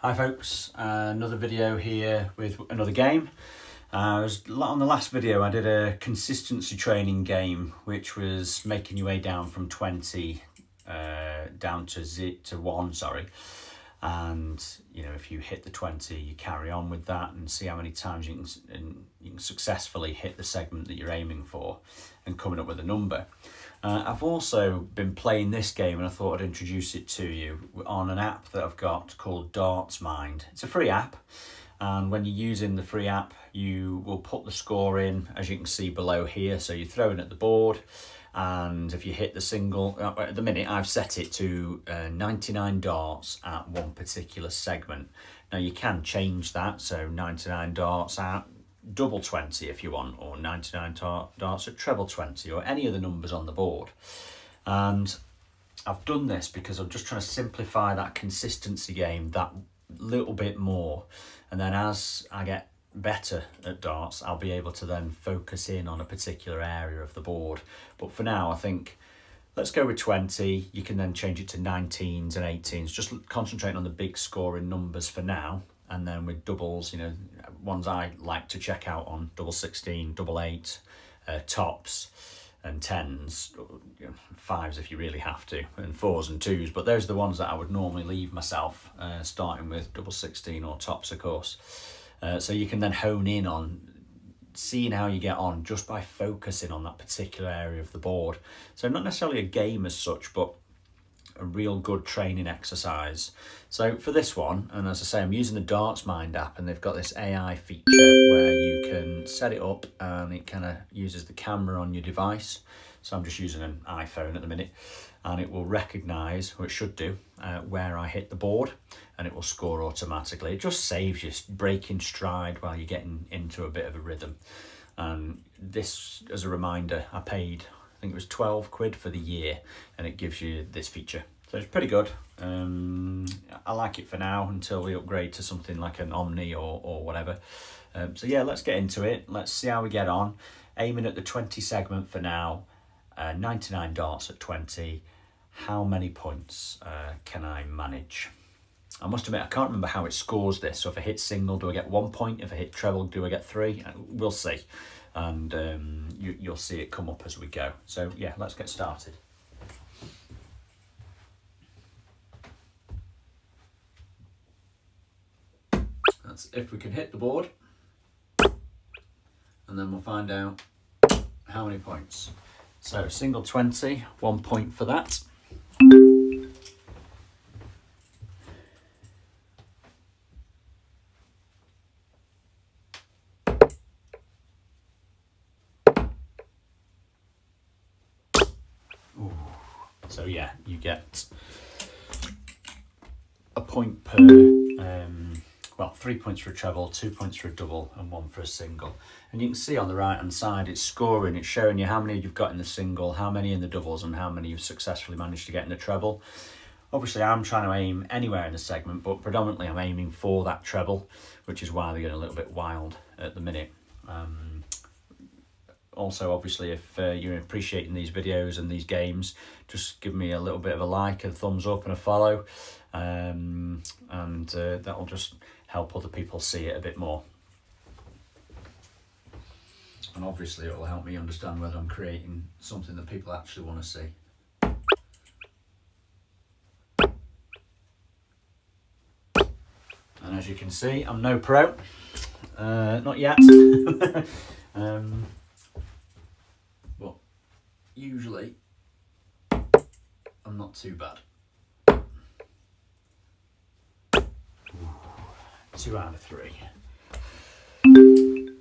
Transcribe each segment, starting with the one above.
Hi folks, another video here with another game. On the last video I did a consistency training game which was making your way down from 20 down to 1, sorry. And you know, if you hit the 20 you carry on with that and see how many times you can successfully hit the segment that you're aiming for and coming up with a number. I've also been playing this game and I thought I'd introduce it to you on an app that I've got called Darts Mind. It's a free app, and when you're using the free app you will put the score in as you can see below here. So you're throwing at the board, and if you hit the single, at the minute I've set it to 99 darts at one particular segment. Now you can change that, so 99 darts at double 20 if you want, or 99 darts at treble 20, or any of the numbers on the board. And I've done this because I'm just trying to simplify that consistency game that little bit more, and then as I get better at darts I'll be able to then focus in on a particular area of the board. But for now I think let's go with 20. You can then change it to 19s and 18s, just concentrating on the big scoring numbers for now. And then with doubles, you know, ones I like to check out on: double 16, double 8, tops and 10s, you know, 5s if you really have to, and 4s and 2s. But those are the ones that I would normally leave myself, starting with double 16 or tops, of course. So you can then hone in on seeing how you get on just by focusing on that particular area of the board. So not necessarily a game as such, but a real good training exercise. So for this one, and as I say, I'm using the Darts Mind app, and they've got this AI feature where you can set it up and it kind of uses the camera on your device. So I'm just using an iPhone at the minute, and it will recognise, or it should do, where I hit the board, and it will score automatically. It just saves you breaking stride while you're getting into a bit of a rhythm. And this, as a reminder, I paid, I think it was 12 quid for the year, and it gives you this feature. So it's pretty good. I like it for now until we upgrade to something like an Omni or whatever. So yeah, let's get into it. Let's see how we get on. Aiming at the 20 segment for now. 99 darts at 20. How many points can I manage? I must admit, I can't remember how it scores this. So if I hit single, do I get 1 point? If I hit treble, do I get 3? We'll see. And you'll see it come up as we go. So yeah, let's get started. That's if we can hit the board, and then we'll find out how many points. So single 20, 1 point for that. Ooh. So yeah, you get a point per, 3 points for a treble, 2 points for a double, and 1 for a single. And you can see on the right hand side it's scoring, it's showing you how many you've got in the single, how many in the doubles, and how many you've successfully managed to get in the treble. Obviously I'm trying to aim anywhere in the segment, but predominantly I'm aiming for that treble, which is why they're getting a little bit wild at the minute. Also, obviously, if you're appreciating these videos and these games, just give me a little bit of a like, a thumbs up and a follow, and that'll just help other people see it a bit more. And obviously it will help me understand whether I'm creating something that people actually want to see. And as you can see, I'm no pro, not yet. But usually I'm not too bad. 2 out of 3. And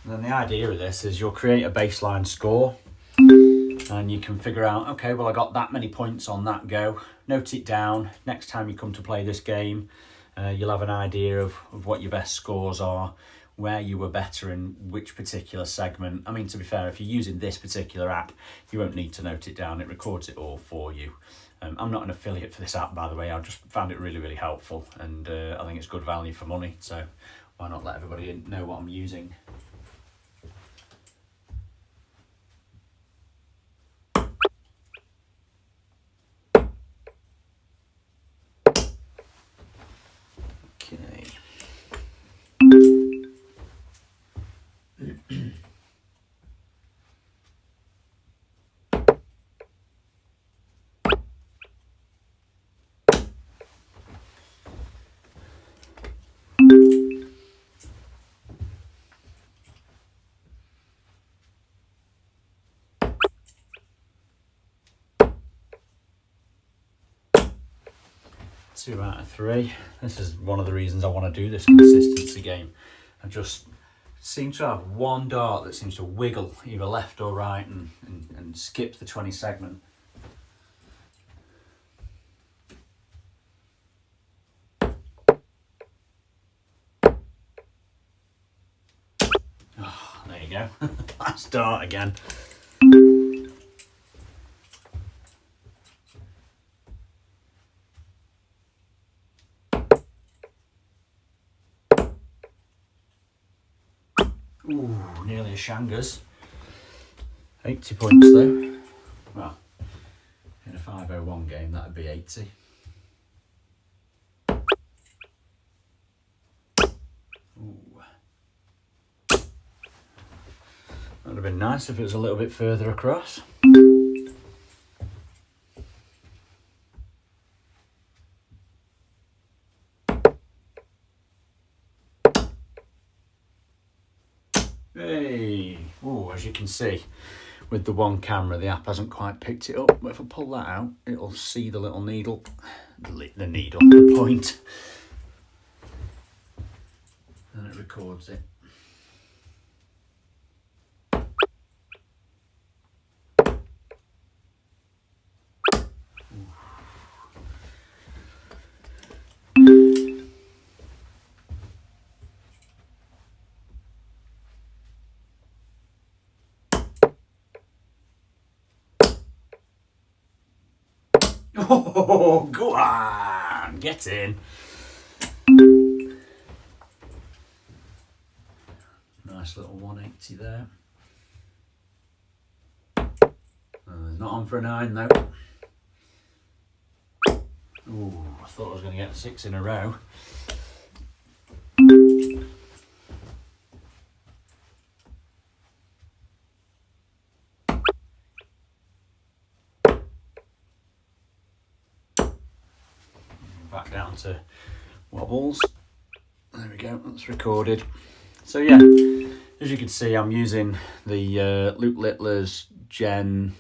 then the idea of this is you'll create a baseline score, and you can figure out, okay, well I got that many points on that go. Note it down. Next time you come to play this game, you'll have an idea of what your best scores are, where you were better in which particular segment. I mean, to be fair, if you're using this particular app, you won't need to note it down. It records it all for you. I'm not an affiliate for this app, by the way. I just found it really, really helpful, and I think it's good value for money. So why not let everybody know what I'm using? 2 out of 3. This is one of the reasons I want to do this consistency game. I just seem to have one dart that seems to wiggle either left or right and skip the 20 segment. Oh, there you go. Last dart again. Ooh, nearly a Shangas. 80 points though. Well, in a 501 game that'd be 80. Ooh. That would have been nice if it was a little bit further across. Hey! Oh, as you can see, with the one camera, the app hasn't quite picked it up. But if I pull that out, it'll see the little needle, the point, and it records it. Oh, go on, get in. Nice little 180 there. Not on for a 9 though. Ooh, I thought I was going to get 6 in a row. Back down to wobbles. There we go, that's recorded. So yeah, as you can see, I'm using the Luke Littler's Gen,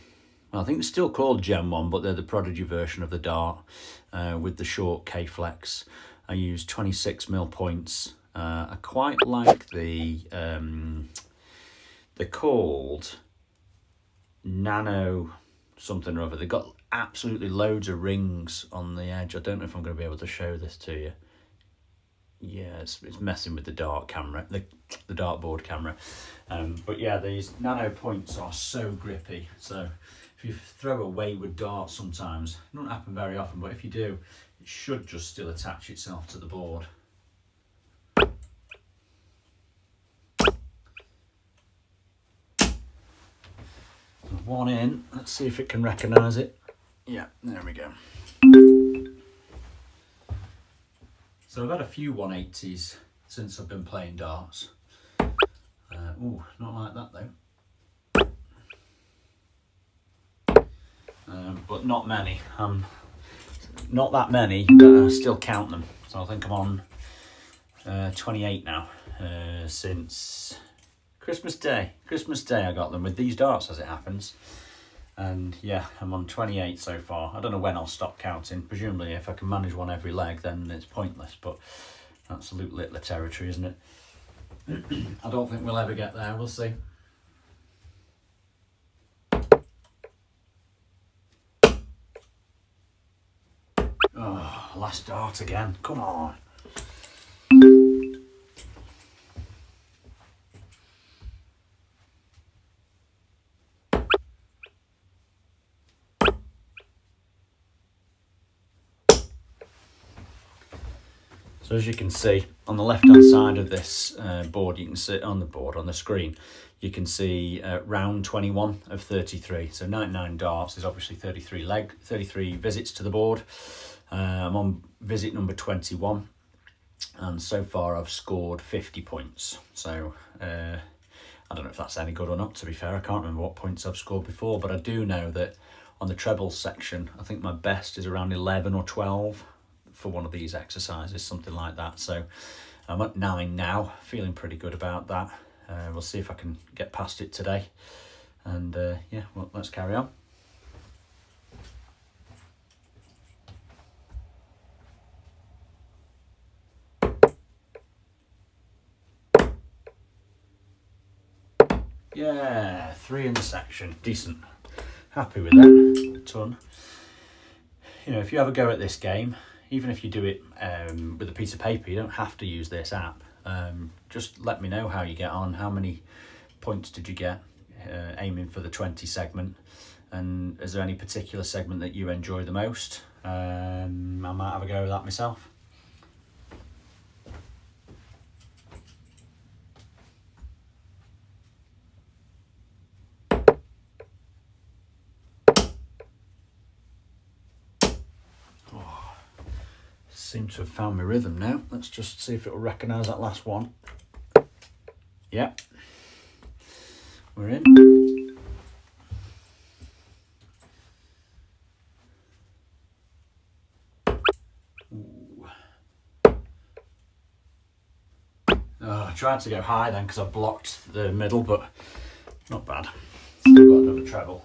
well, I think it's still called Gen 1, but they're the Prodigy version of the dart with the short K-Flex. I use 26mm points. I quite like they're called Nano something or other. They've got absolutely loads of rings on the edge. I don't know if I'm going to be able to show this to you. Yeah, it's messing with the dart camera, the dartboard camera. But yeah, these nano points are so grippy. So if you throw a wayward dart sometimes, it doesn't happen very often, but if you do, it should just still attach itself to the board. One in, let's see if it can recognise it. Yeah, there we go. So I've had a few 180s since I've been playing darts. Ooh, not like that though. But not many. Not that many, but I still count them. So I think I'm on 28 now since Christmas Day. Christmas Day I got them with these darts as it happens. And yeah, I'm on 28 so far. I don't know when I'll stop counting. Presumably if I can manage one every leg, then it's pointless, but that's Luke Littler territory, isn't it? I don't think we'll ever get there, we'll see. Oh, last dart again, come on. So as you can see, on the left-hand side of this board, you can see on the screen, you can see round 21 of 33. So 99 darts is obviously 33 visits to the board. I'm on visit number 21, and so far I've scored 50 points. So I don't know if that's any good or not, to be fair. I can't remember what points I've scored before, but I do know that on the trebles section, I think my best is around 11 or 12. For one of these exercises, something like that. So I'm at 9 now, feeling pretty good about that. We'll see if I can get past it today. And yeah, well, let's carry on. Yeah, 3 in the section. Decent. Happy with that. A ton. You know, if you have a go at this game, even if you do it with a piece of paper, you don't have to use this app. Just let me know how you get on. How many points did you get aiming for the 20 segment? And is there any particular segment that you enjoy the most? I might have a go at that myself. Seem to have found my rhythm now. Let's just see if it'll recognise that last one. Yep. We're in. Ooh. Oh, I tried to go high then because I blocked the middle, but not bad. Still got another treble.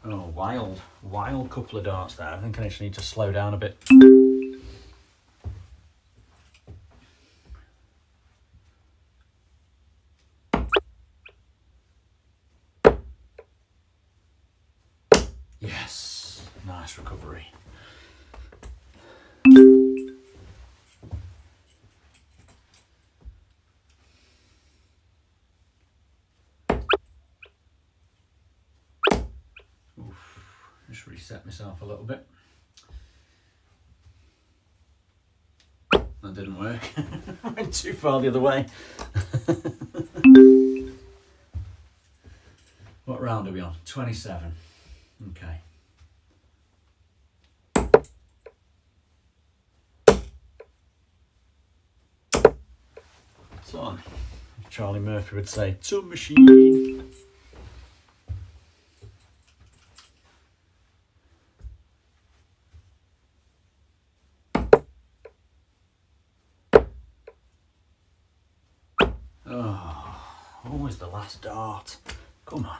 Oh, wild couple of darts there. I think I just need to slow down a bit. Yes, nice recovery. Just reset myself a little bit. That didn't work. I went too far the other way. What round are we on? 27. Okay. It's on. Charlie Murphy would say, "It's a machine." Oh, always the last dart. Come on.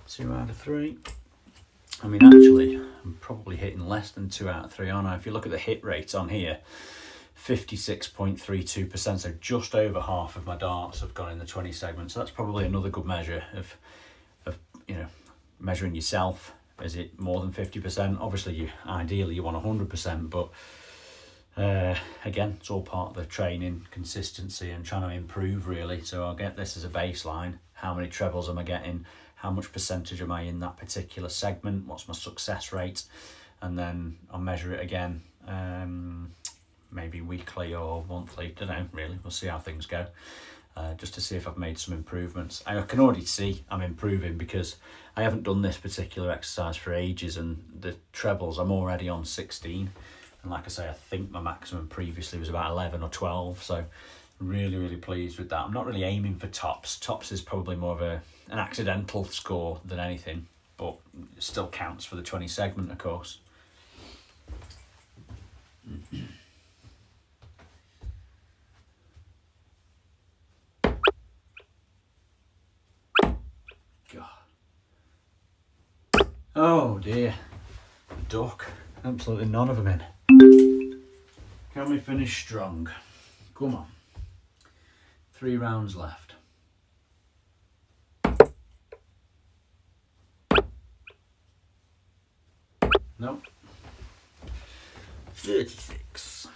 Two out of 3. I mean, actually, I'm probably hitting less than 2 out of 3, aren't I? If you look at the hit rate on here, 56.32%, so just over half of my darts have gone in the 20 segment. So that's probably another good measure of you know, measuring yourself. Is it more than 50%? Obviously, ideally you want 100%, but again, it's all part of the training, consistency, and trying to improve really. So I'll get this as a baseline. How many trebles am I getting? How much percentage am I in that particular segment? What's my success rate? And then I'll measure it again, maybe weekly or monthly, don't know really, we'll see how things go, just to see if I've made some improvements. I can already see I'm improving because I haven't done this particular exercise for ages, and the trebles I'm already on 16, and like I say, I think my maximum previously was about 11 or 12, so really pleased with that. I'm not really aiming for tops is probably more of an accidental score than anything, but it still counts for the 20 segment, of course. Oh dear, duck, absolutely none of them in. Can we finish strong? Come on, 3 rounds left. Nope. 36.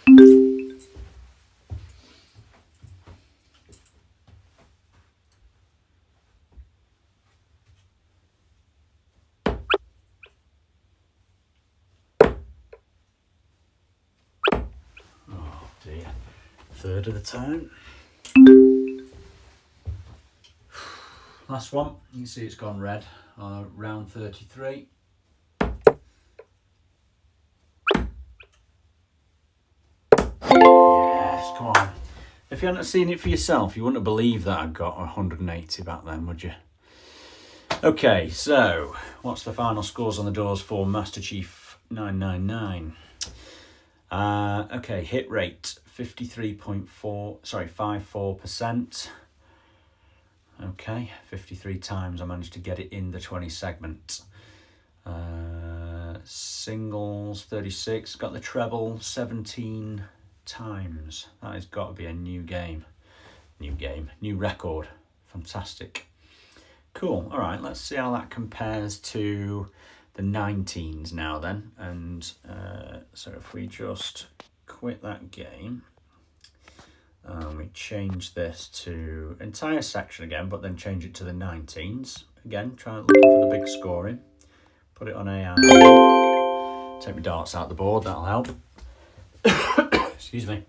Oh dear. Third of the time. Last one. You can see it's gone red. Round 33. Yes, come on. If you hadn't seen it for yourself, you wouldn't have believed that I got 180 back then, would you? Okay, so what's the final scores on the doors for Master Chief 999? Okay, hit rate 54%. Okay, 53 times I managed to get it in the 20 segment. Singles 36, got the treble 17 times. That has got to be a new record. Fantastic. Cool. All right, let's see how that compares to the 19s now then. And so if we just quit that game, we change this to entire section again, but then change it to the 19s. Again, try looking for the big scoring. Put it on AI. Take my darts out the board, that'll help. Excuse me.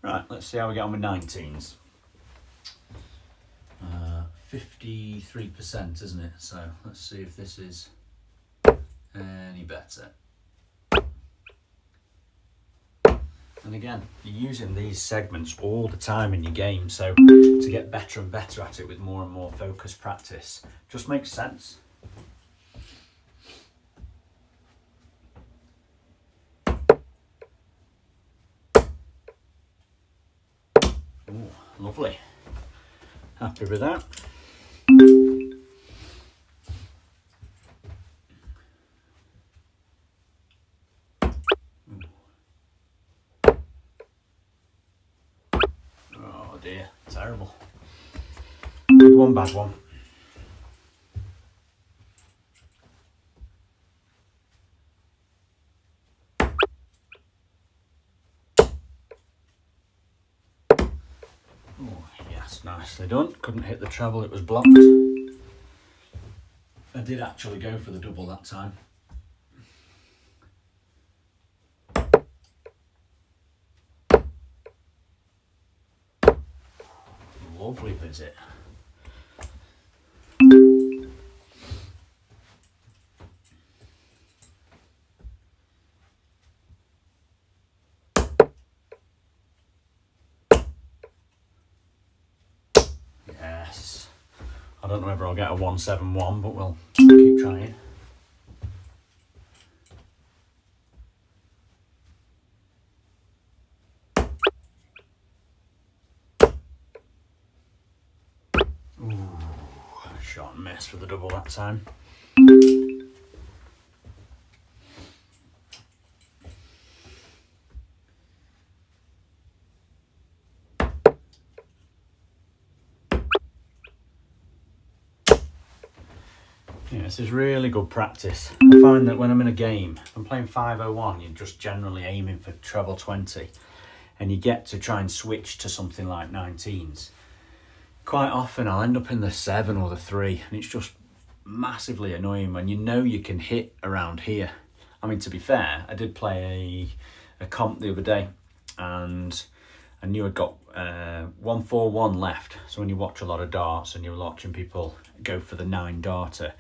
Right, let's see how we get on with 19s. 53%, isn't it? So let's see if this is any better. And again, you're using these segments all the time in your game, so to get better and better at it with more and more focused practice just makes sense. Ooh, lovely. Happy with that. Oh dear, terrible. Good one, bad one. Oh yes, nicely done. Couldn't hit the treble, it was blocked. I did actually go for the double that time. Lovely visit. Yes. I don't know whether I'll get a 171, but we'll keep trying. Ooh, shot and miss for the double that time. Yeah, this is really good practice. I find that when I'm in a game, if I'm playing 501, you're just generally aiming for treble 20, and you get to try and switch to something like 19s. Quite often I'll end up in the 7 or the 3, and it's just massively annoying when you know you can hit around here. I mean, to be fair, I did play a comp the other day, and I knew I'd got 141 left. So when you watch a lot of darts and you're watching people go for the 9 darter,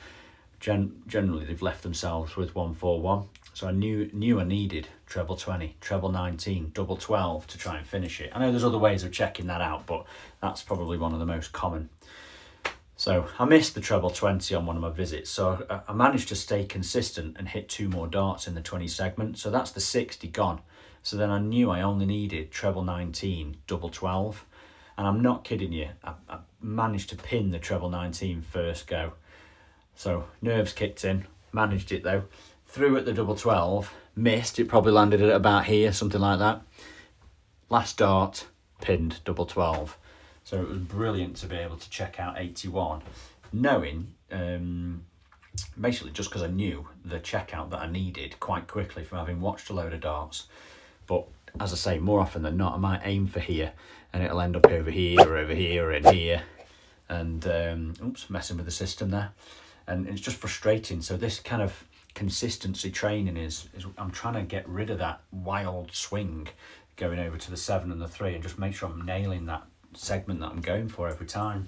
generally they've left themselves with 141. So I knew I needed treble 20, treble 19, double 12 to try and finish it. I know there's other ways of checking that out, but that's probably one of the most common. So I missed the treble 20 on one of my visits, so I managed to stay consistent and hit 2 more darts in the 20 segment. So that's the 60 gone. So then I knew I only needed treble 19, double 12. And I'm not kidding you, I managed to pin the treble 19 first go. So nerves kicked in, managed it though. Threw at the double 12, missed, it probably landed at about here, something like that. Last dart, pinned double 12. So it was brilliant to be able to check out 81, knowing, basically just because I knew the checkout that I needed quite quickly from having watched a load of darts. But as I say, more often than not, I might aim for here and it'll end up over here or over here or in here. And, oops, messing with the system there. And it's just frustrating. So this kind of consistency training is I'm trying to get rid of that wild swing going over to the 7 and the 3 and just make sure I'm nailing that segment that I'm going for every time.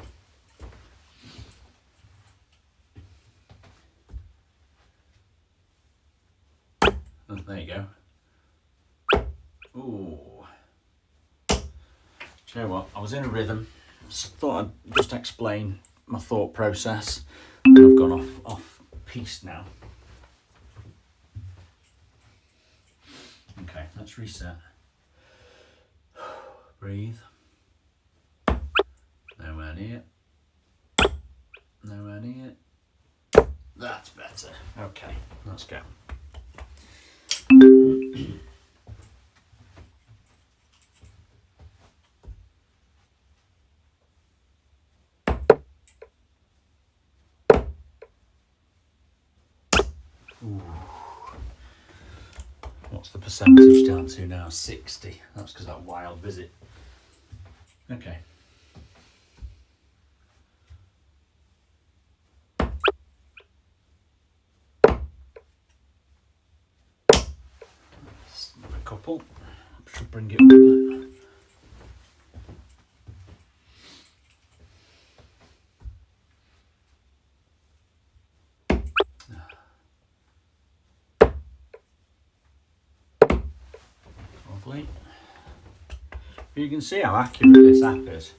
Oh, there you go. Ooh. Do you know what? I was in a rhythm. So thought I'd just explain my thought process. And I've gone off piste now. Okay, let's reset. Breathe. Nowhere near. Nowhere near. That's better. Okay, let's go. Ooh. What's the percentage down to now? 60. That's because of that wild visit. Okay. Another couple. Should bring it up a bit. Lovely. You can see how accurate this app is.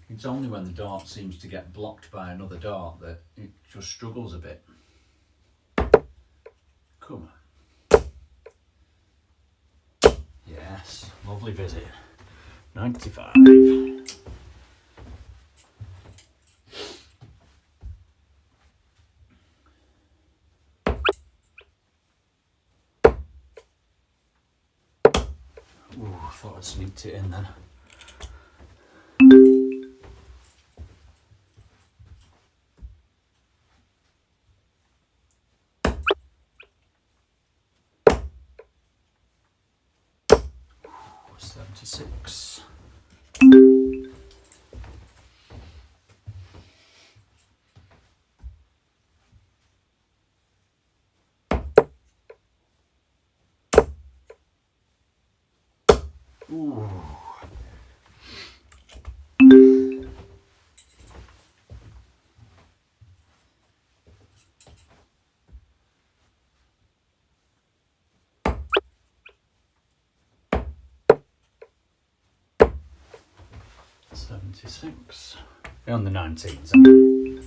It's only when the dart seems to get blocked by another dart that it just struggles a bit. Come on. Yes, lovely visit. 95. Ooh, I thought I'd sneaked it in then. Ooh, 76. Ooh. $76. We're on the 19s. Ooh.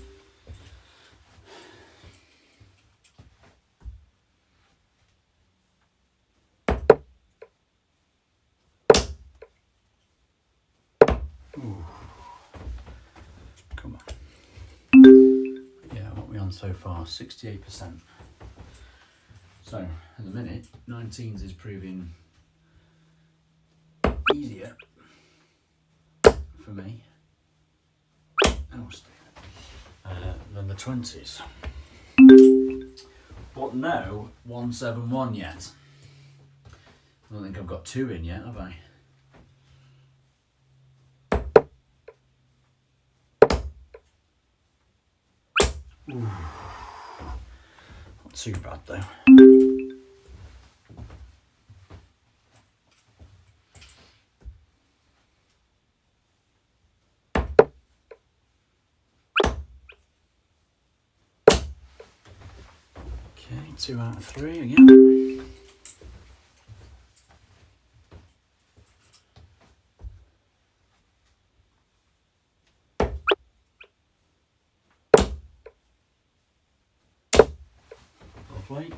Come on. Yeah, what are we on so far? 68%. So, at the minute, 19s is proving easier for me than the 20s. But no 171 yet. I don't think I've got 2 in yet, have I? Ooh. Not too bad though. Okay, 2 out of 3 again. Lovely.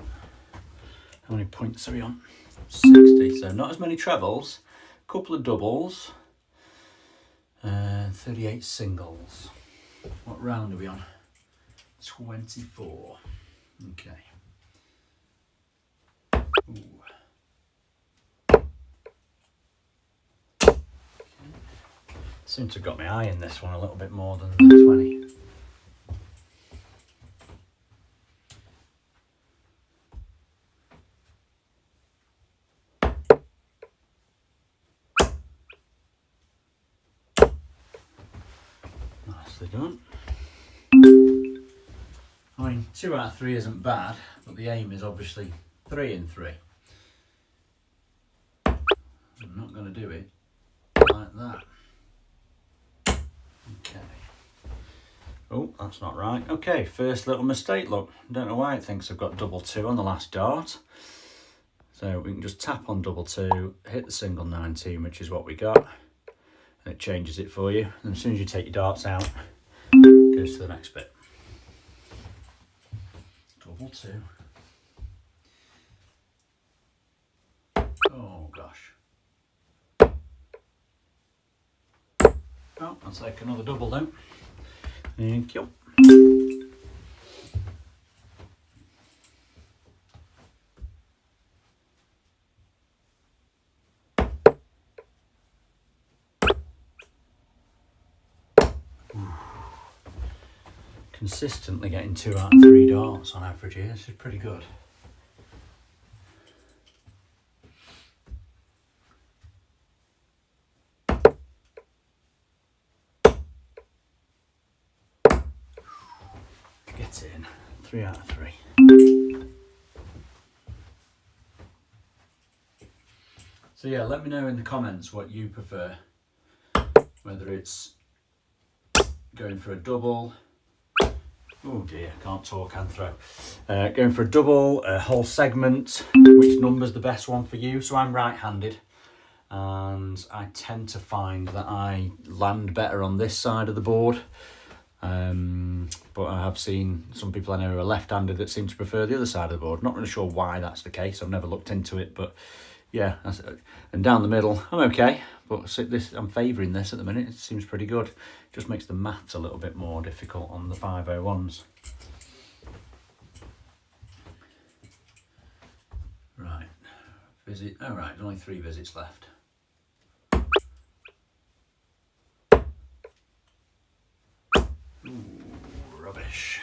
How many points are we on? 60. So not as many trebles, a couple of doubles, 38 singles. What round are we on? 24. Okay. Ooh. Okay. Seem to have got my eye in this one a little bit more than the 20. Nicely done. I mean, 2 out of 3 isn't bad, but the aim is obviously 3 in 3. I'm not going to do it like that. Okay. Oh, that's not right. Okay, first little mistake, look. Don't know why it thinks I've got double 2 on the last dart. So we can just tap on double 2, hit the single 19, which is what we got. And it changes it for you. And as soon as you take your darts out, it goes to the next bit. Double 2. I'll take another double then. Thank you. Consistently getting 2 out of 3 darts on average here. This is pretty good. Get in. 3 out of 3. So yeah, let me know in the comments what you prefer. Whether it's going for a double. Oh dear, can't talk and throw. Going for a double, a whole segment, which number's the best one for you? So I'm right-handed, and I tend to find that I land better on this side of the board. But I have seen some people I know who are left-handed that seem to prefer the other side of the board. Not really sure why that's the case. I've never looked into it, but yeah. And down the middle, I'm okay. But this, I'm favouring this at the minute. It seems pretty good. Just makes the maths a little bit more difficult on the 501s. Right, visit. Oh right, there's only 3 visits left. Ooh, rubbish.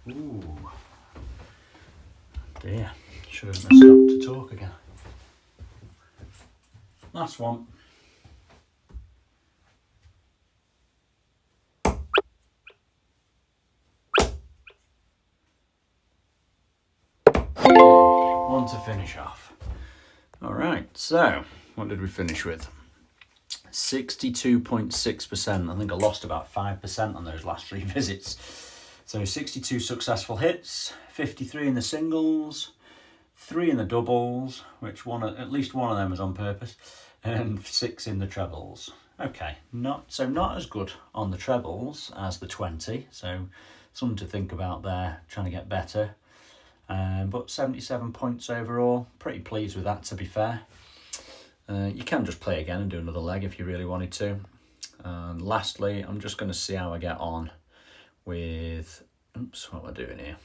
Ooh, dear, should have stopped to talk again. Last one. One to finish off. All right, so what did we finish with? 62.6%. I think I lost about 5% on those last 3 visits. So 62 successful hits, 53 in the singles, 3 in the doubles, which at least one of them was on purpose, and 6 in the trebles. Okay, not as good on the trebles as the 20, so something to think about there, trying to get better. But 77 points overall, pretty pleased with that, to be fair. You can just play again and do another leg if you really wanted to. And lastly, I'm just going to see how I get on with, oops, what am I doing here?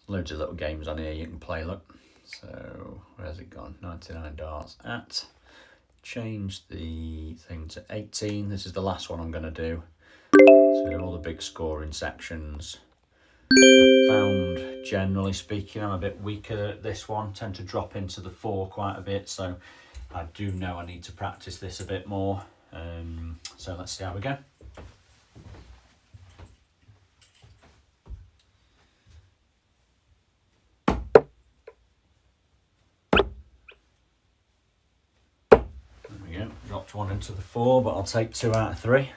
Loads of little games on here you can play, look. So, where's it gone? 99 darts at. Change the thing to 18. This is the last one I'm going to do. So, all the big scoring sections. I found, generally speaking, I'm a bit weaker at this one. Tend to drop into the 4 quite a bit, so I do know I need to practice this a bit more. So let's see how we go. There we go, dropped 1 into the 4, but I'll take 2 out of 3.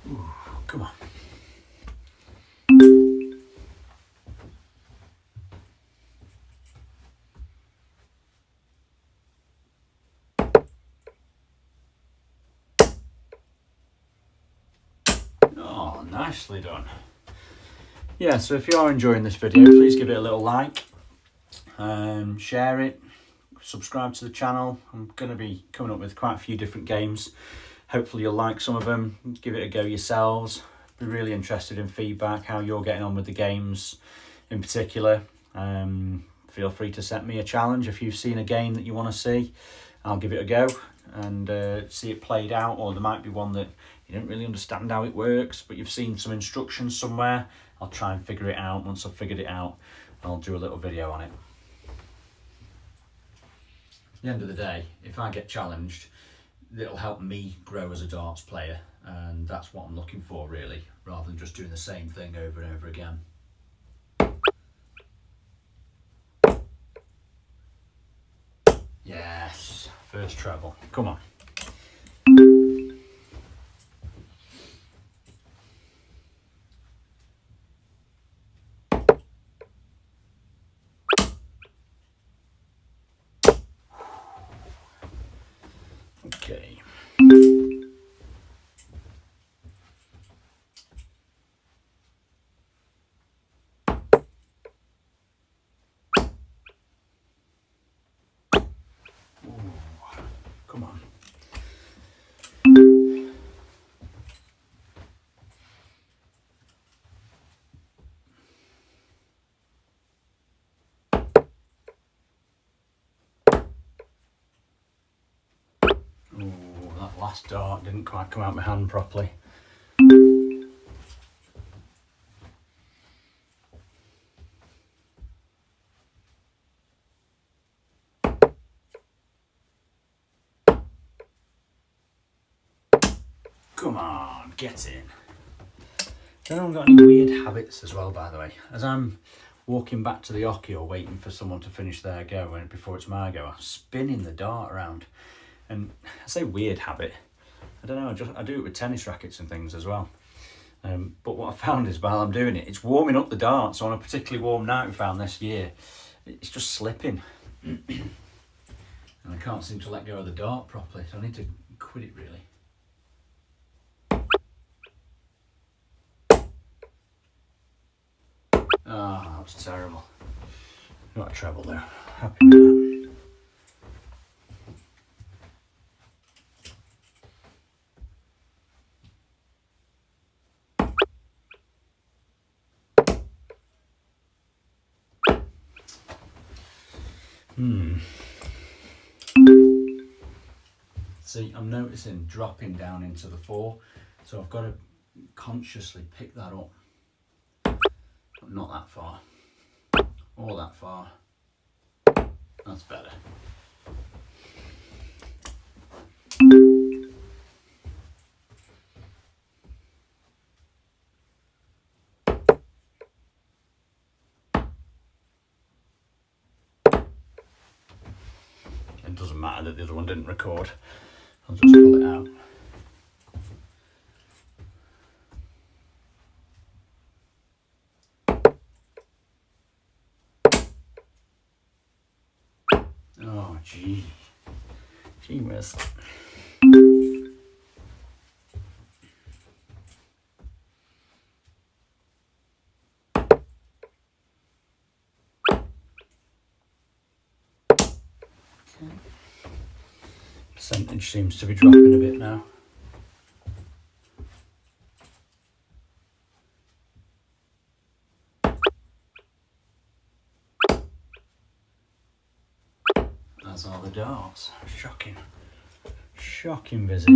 Ooh, come on. Oh, nicely done. Yeah, so if you are enjoying this video, please give it a little like, share it, subscribe to the channel. I'm going to be coming up with quite a few different games. Hopefully you'll like some of them, give it a go yourselves. Be really interested in feedback, how you're getting on with the games in particular. Feel free to set me a challenge if you've seen a game that you want to see. I'll give it a go and see it played out, or there might be one that you don't really understand how it works, but you've seen some instructions somewhere. I'll try and figure it out. Once I've figured it out, I'll do a little video on it. At the end of the day, if I get challenged, it'll help me grow as a darts player, and that's what I'm looking for really, rather than just doing the same thing over and over again. Yes, first treble, come on. come on. Ooh, that last dart didn't quite come out my hand properly. Come on, get in. Has anyone got any weird habits as well, by the way? As I'm walking back to the oche or waiting for someone to finish their go and before it's my go, I'm spinning the dart around. And I say weird habit, I don't know, I do it with tennis rackets and things as well. But what I found is while I'm doing it, it's warming up the dart. So on a particularly warm night we found this year, it's just slipping. And I can't seem to let go of the dart properly, so I need to quit it really. Oh, that was terrible. Not a treble there. Happy with that. See, I'm noticing dropping down into the 4, so I've got to consciously pick that up. But not that far, or that far. That's better. It doesn't matter that the other one didn't record. I'll just pull it out. Oh, gee whiz. Percentage seems to be dropping a bit now. That's all the darts. Shocking. Shocking busy.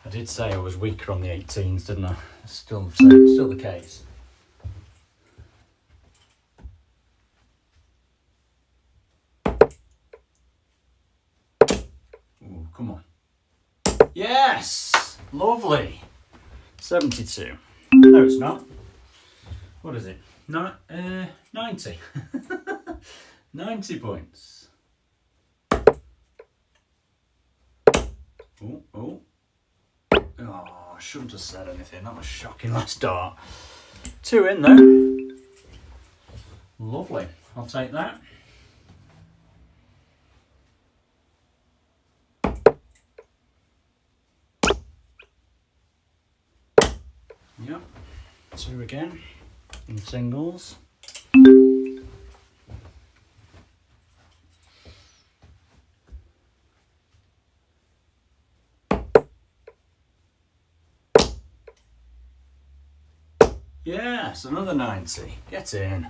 I did say I was weaker on the 18s, didn't I? Still the case. Ooh, come on. Yes! Lovely. 72. No, it's not. What is it? 90. 90 points. Oh. Oh, I shouldn't have said anything. That was shocking last dart. 2 in though. Lovely. I'll take that. Yep. 2 again in singles. Yes, another 90. Get in.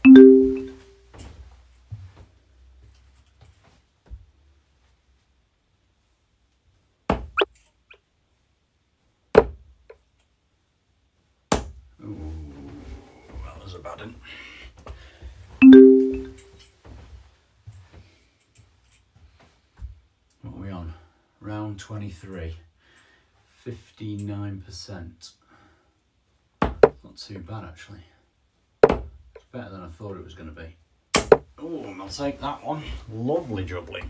Ooh, that was a bad one. What are we on? Round 23. 59%. Not too bad actually. It's better than I thought it was going to be. Oh, I'll take that one. Lovely jubbly.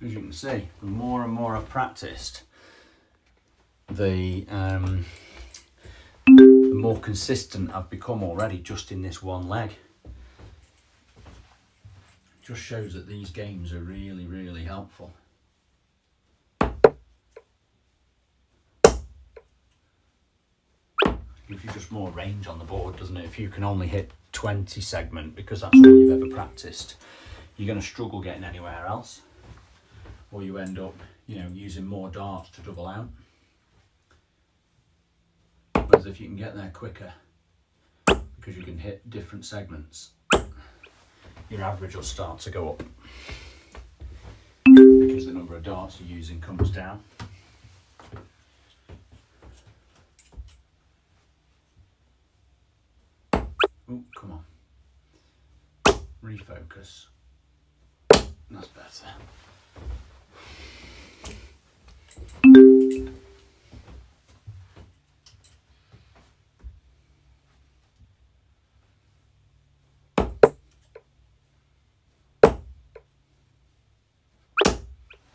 As you can see, the more and more I've practiced, the more consistent I've become already just in this one leg. Just shows that these games are really, really helpful. Gives you just more range on the board, doesn't it? If you can only hit 20 segment because that's all you've ever practiced, you're going to struggle getting anywhere else, or you end up, you know, using more darts to double out. Whereas if you can get there quicker because you can hit different segments, your average will start to go up because the number of darts you're using comes down. Oh, come on. Refocus. That's better.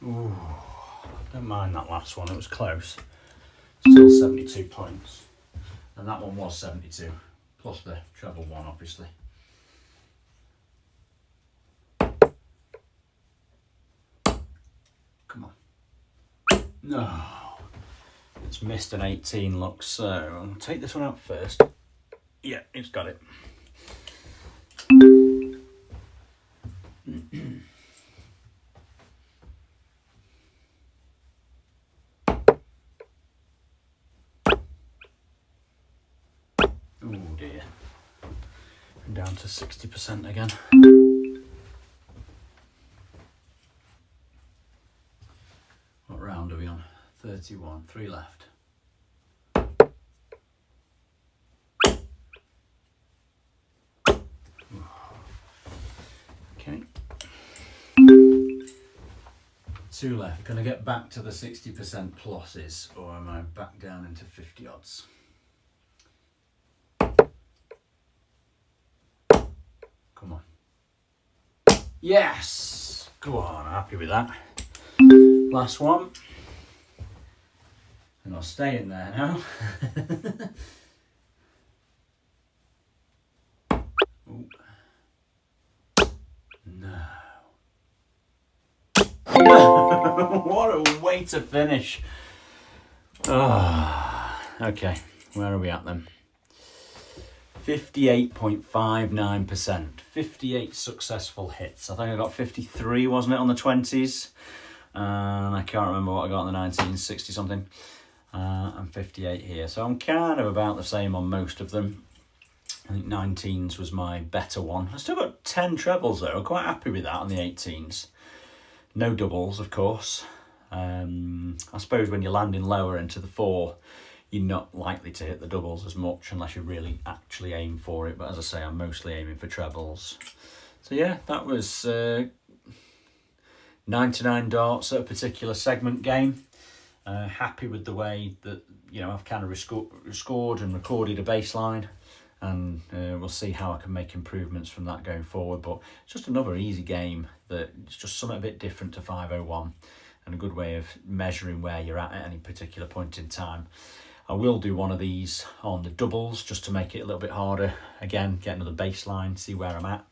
Ooh, don't mind that last one, it was close. Still 72 points. And that one was 72, plus the treble one, obviously. Come on. No. It's missed an 18, look, so I'll take this one out first. Yeah, it's got it. Oh dear. I'm down to 60% again. What round are we on? 31, 3 left. Okay. 2 left. Can I get back to the 60% pluses, or am I back down into 50 odds? Come on. Yes! Go on, I'm happy with that. Last one. And I'll stay in there now. Ooh. No. What a way to finish. Oh, okay, where are we at then? 58.59%. 58 successful hits. I think I got 53, wasn't it, on the 20s? And I can't remember what I got on the 19s, 60 something. And 58 here. So I'm kind of about the same on most of them. I think 19s was my better one. I still got 10 trebles though. I'm quite happy with that on the 18s. No doubles, of course. I suppose when you're landing lower into the 4, you're not likely to hit the doubles as much unless you really actually aim for it. But as I say, I'm mostly aiming for trebles. So yeah, that was 99 darts at a particular segment game. Happy with the way that, you know, I've kind of scored and recorded a baseline, and we'll see how I can make improvements from that going forward. But it's just another easy game that it's just something a bit different to 501, and a good way of measuring where you're at any particular point in time. I will do one of these on the doubles just to make it a little bit harder. Again, get another baseline, see where I'm at.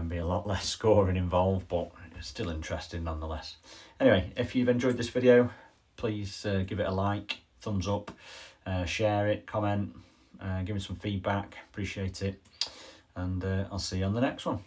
Be a lot less scoring involved, but it's still interesting nonetheless. Anyway, if you've enjoyed this video, please give it a like, thumbs up, share it, comment, give me some feedback, appreciate it, and I'll see you on the next one.